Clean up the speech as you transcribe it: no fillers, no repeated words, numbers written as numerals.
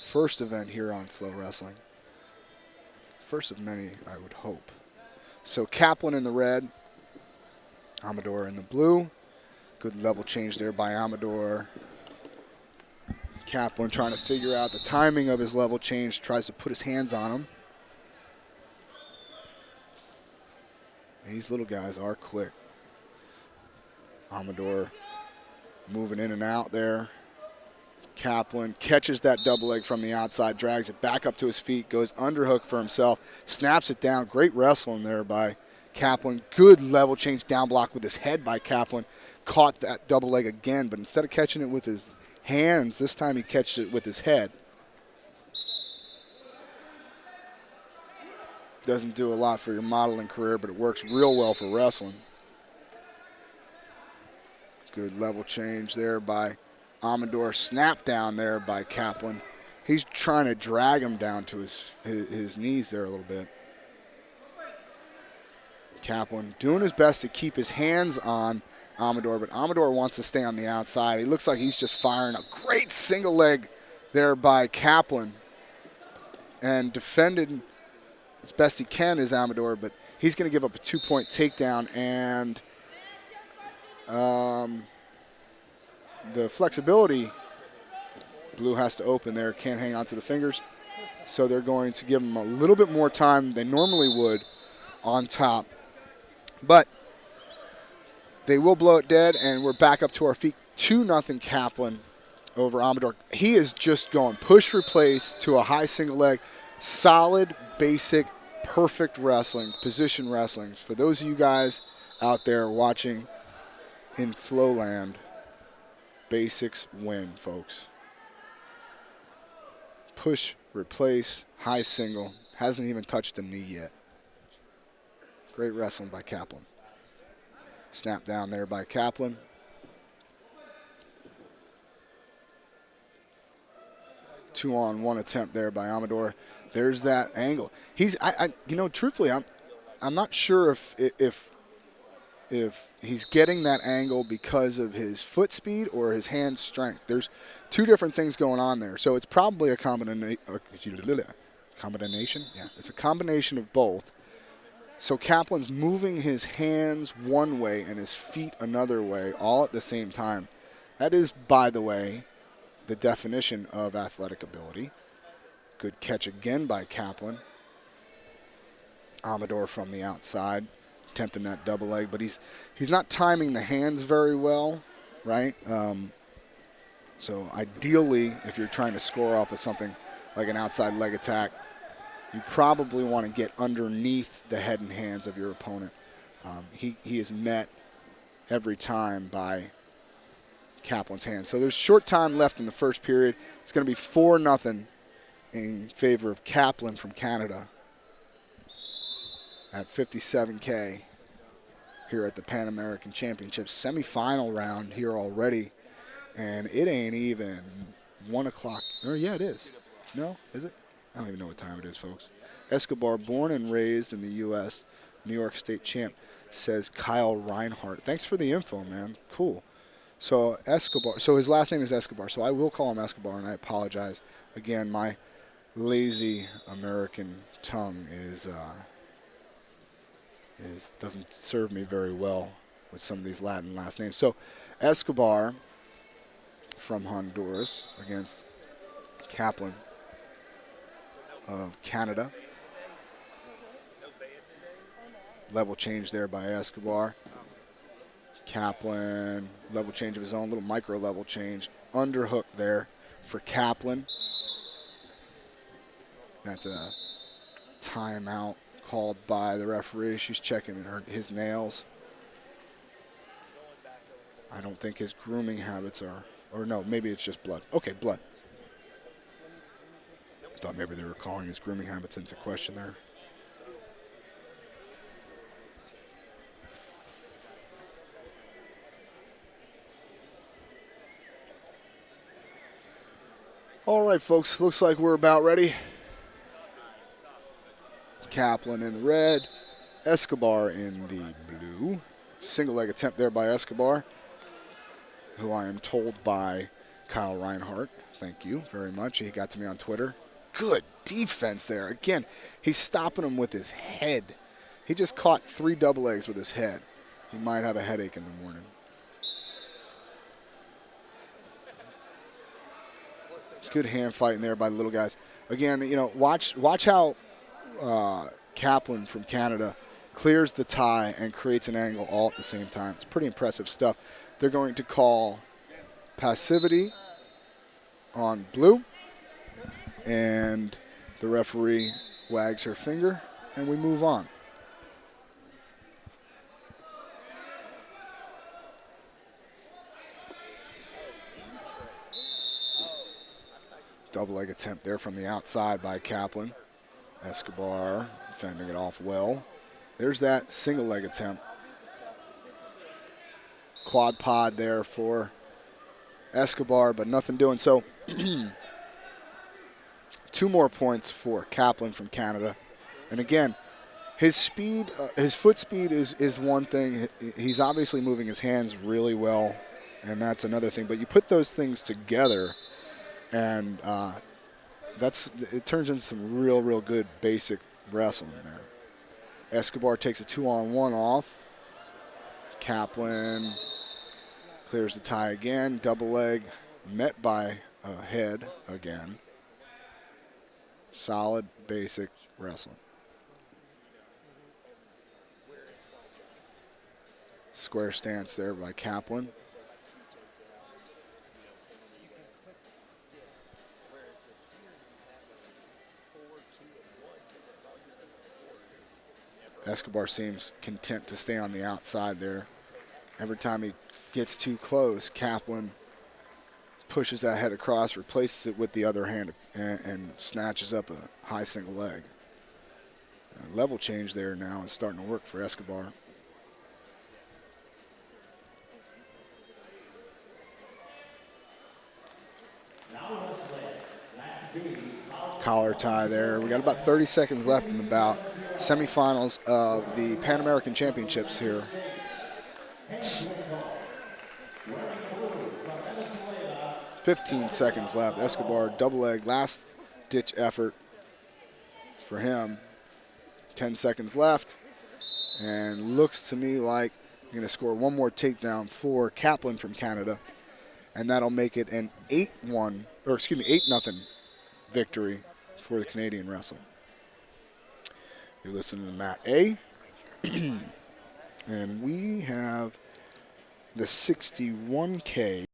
first event here on Flow Wrestling. First of many, I would hope. So Kaplan in the red, Amador in the blue. Good level change there by Amador. Kaplan trying to figure out the timing of his level change, tries to put his hands on him. These little guys are quick. Amador moving in and out there. Kaplan catches that double leg from the outside, drags it back up to his feet, goes underhook for himself, snaps it down. Great wrestling there by Kaplan. Good level change down block with his head by Kaplan. Caught that double leg again, but instead of catching it with his hands, this time he catches it with his head. Doesn't do a lot for your modeling career, but it works real well for wrestling. Good level change there by Amador. Snap down there by Kaplan. He's trying to drag him down to his knees there a little bit. Kaplan doing his best to keep his hands on Amador, but Amador wants to stay on the outside. He looks like he's just firing a great single leg there by Kaplan. And defended as best he can is Amador, but he's going to give up a 2-point takedown, and the flexibility, blue has to open there, can't hang on to the fingers. So they're going to give him a little bit more time than they normally would on top. But they will blow it dead, and we're back up to our feet. 2-0 Kaplan over Amador. He is just going push replace to a high single leg. Solid, basic, perfect wrestling, position wrestling. For those of you guys out there watching in Flowland, basics win, folks. Push, replace, high single. Hasn't even touched a knee yet. Great wrestling by Kaplan. Snap down there by Kaplan. Two-on-one attempt there by Amador. There's that angle. Truthfully, I'm not sure if he's getting that angle because of his foot speed or his hand strength. There's two different things going on there. So it's probably a combination. Yeah, it's a combination of both. So Kaplan's moving his hands one way and his feet another way, all at the same time. That is, by the way, the definition of athletic ability. Good catch again by Kaplan. Amador from the outside, attempting that double leg, but he's not timing the hands very well, right? So ideally, if you're trying to score off of something like an outside leg attack, you probably want to get underneath the head and hands of your opponent. He is met every time by Kaplan's hands. So there's short time left in the first period. It's going to be 4-0 in favor of Kaplan from Canada at 57K here at the Pan American Championships. Semifinal round here already, and it ain't even 1 o'clock. Or yeah, it is. No, is it? I don't even know what time it is, folks. Escobar, born and raised in the U.S., New York State champ, says Kyle Reinhardt. Thanks for the info, man. Cool. So Escobar. So his last name is Escobar. So I will call him Escobar, and I apologize. Again, my lazy American tongue doesn't serve me very well with some of these Latin last names. So Escobar from Honduras against Kaplan of Canada. Level change there by Escobar. Kaplan, level change of his own, little micro level change. Underhook there for Kaplan. That's a timeout called by the referee. She's checking his nails. I don't think his grooming habits are, or no, maybe it's just blood. Okay, blood. I thought maybe they were calling his grooming habits into question there. All right, folks, looks like we're about ready. Kaplan in the red, Escobar in the blue. Single leg attempt there by Escobar, who I am told by Kyle Reinhardt Thank you very much. He got to me on Twitter. Good defense there. Again, he's stopping him with his head. He just caught 3 double legs with his head. He might have a headache in the morning. Good hand fighting there by the little guys. Again, you know, watch how Kaplan from Canada clears the tie and creates an angle all at the same time. It's pretty impressive stuff. They're going to call passivity on blue, and the referee wags her finger, and we move on. Double leg attempt there from the outside by Kaplan. Escobar fending it off well. There's that single leg attempt. Quad pod there for Escobar, but nothing doing. So 2 more points for Kaplan from Canada. And again, his speed, his foot speed is one thing. He's obviously moving his hands really well, and that's another thing. But you put those things together, and it turns into some real good basic wrestling there. Escobar takes a 2-on-1 off. Kaplan clears the tie again. Double leg met by a head again. Solid basic wrestling. Square stance there by Kaplan. Escobar seems content to stay on the outside there. Every time he gets too close, Kaplan pushes that head across, replaces it with the other hand, and snatches up a high single leg. Level change there now is starting to work for Escobar. Collar tie there. We got about 30 seconds left in the bout. Semifinals of the Pan American Championships here. $15 seconds left. Escobar double leg, last ditch effort for him. 10 seconds left, and looks to me like you're going to score one more takedown for Kaplan from Canada, and that'll make it an 8-0 victory for the Canadian wrestler. You're listening to Matt A. And we have the 61K